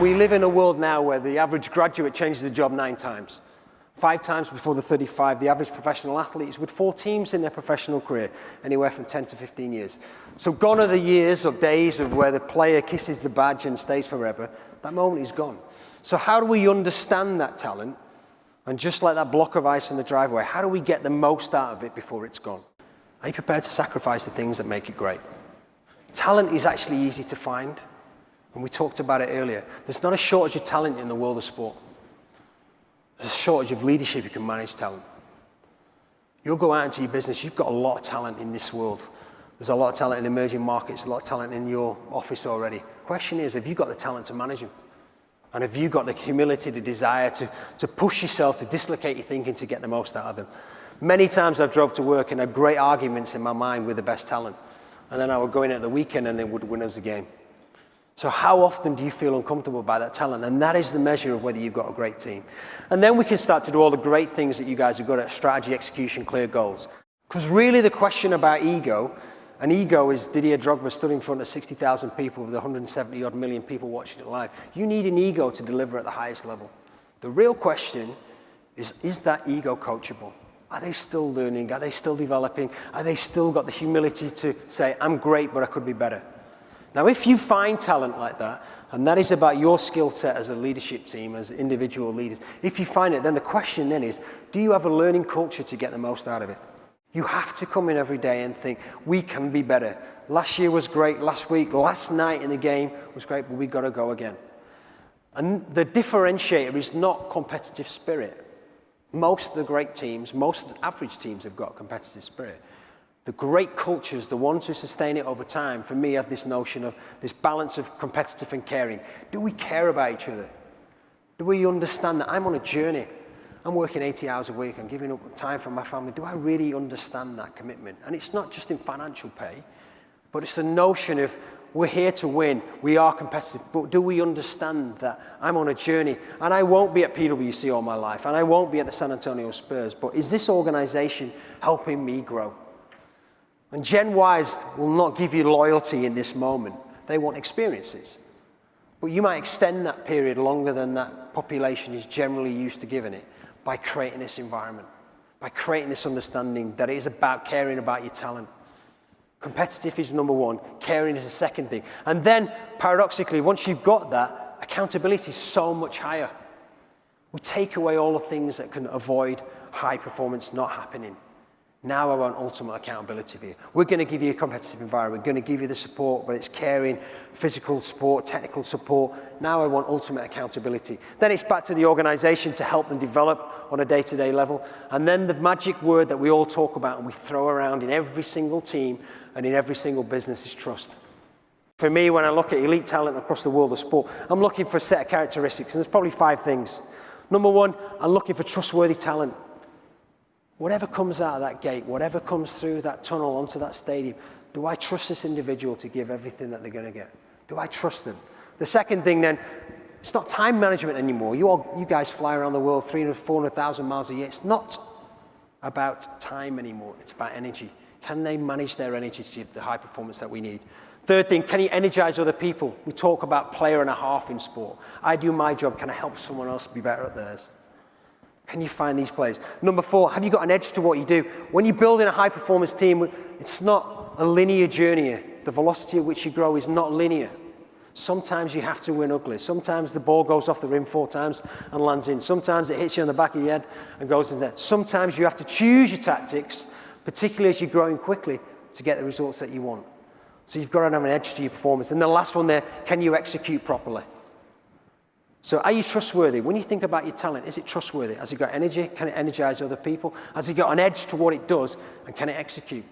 We live in a world now where the average graduate changes the job 9 times. 5 times before they're 35. The average professional athlete is with 4 teams in their professional career, anywhere from 10 to 15 years. So gone are the years or days of where the player kisses the badge and stays forever. That moment is gone. So how do we understand that talent? And just like that block of ice in the driveway, how do we get the most out of it before it's gone? Are you prepared to sacrifice the things that make it great? Talent is actually easy to find. And we talked about it earlier. There's not a shortage of talent in the world of sport. There's a shortage of leadership who can manage talent. You'll go out into your business, you've got a lot of talent in this world. There's a lot of talent in emerging markets, a lot of talent in your office already. Question is, have you got the talent to manage them? And have you got the humility, the desire to push yourself, to dislocate your thinking, to get the most out of them? Many times I've drove to work and had great arguments in my mind with the best talent. And then I would go in at the weekend and they would win us the game. So how often do you feel uncomfortable by that talent? And that is the measure of whether you've got a great team. And then we can start to do all the great things that you guys are good at: strategy, execution, clear goals. Because really the question about ego, and ego is Didier Drogba stood in front of 60,000 people with 170 odd million people watching it live. You need an ego to deliver at the highest level. The real question is that ego coachable? Are they still learning? Are they still developing? Are they still got the humility to say, I'm great, but I could be better? Now, if you find talent like that, and that is about your skill set as a leadership team, as individual leaders, if you find it, then the question then is, do you have a learning culture to get the most out of it? You have to come in every day and think, we can be better. Last year was great, last week, last night in the game was great, but we've got to go again. And the differentiator is not competitive spirit. Most of the great teams, most of the average teams have got competitive spirit. The great cultures, the ones who sustain it over time, for me, have this notion of this balance of competitive and caring. Do we care about each other? Do we understand that I'm on a journey? I'm working 80 hours a week. I'm giving up time for my family. Do I really understand that commitment? And it's not just in financial pay, but it's the notion of we're here to win. We are competitive. But do we understand that I'm on a journey? And I won't be at PwC all my life. And I won't be at the San Antonio Spurs. But is this organization helping me grow? And Gen Ys will not give you loyalty in this moment. They want experiences. But you might extend that period longer than that population is generally used to giving it by creating this environment, by creating this understanding that it is about caring about your talent. Competitive is number one, caring is the second thing. And then, paradoxically, once you've got that, accountability is so much higher. We take away all the things that can avoid high performance not happening. Now I want ultimate accountability for you. We're going to give you a competitive environment. We're going to give you the support, but it's caring, physical support, technical support. Now I want ultimate accountability. Then it's back to the organization to help them develop on a day-to-day level. And then the magic word that we all talk about and we throw around in every single team and in every single business is trust. For me, when I look at elite talent across the world of sport, I'm looking for a set of characteristics, and there's probably 5 things. Number one, I'm looking for trustworthy talent. Whatever comes out of that gate, whatever comes through that tunnel onto that stadium, do I trust this individual to give everything that they're going to get? Do I trust them? The second thing then, it's not time management anymore. You guys fly around the world 300,000, 400,000 miles a year. It's not about time anymore. It's about energy. Can they manage their energy to give the high performance that we need? Third thing, can you energize other people? We talk about player and a half in sport. I do my job. Can I help someone else be better at theirs? Can you find these players? Number 4, have you got an edge to what you do? When you're building a high-performance team, it's not a linear journey. The velocity at which you grow is not linear. Sometimes you have to win ugly. Sometimes the ball goes off the rim 4 times and lands in. Sometimes it hits you on the back of your head and goes in there. Sometimes you have to choose your tactics, particularly as you're growing quickly, to get the results that you want. So you've got to have an edge to your performance. And the last one there, can you execute properly? So are you trustworthy? When you think about your talent, is it trustworthy? Has it got energy? Can it energize other people? Has it got an edge to what it does? And can it execute?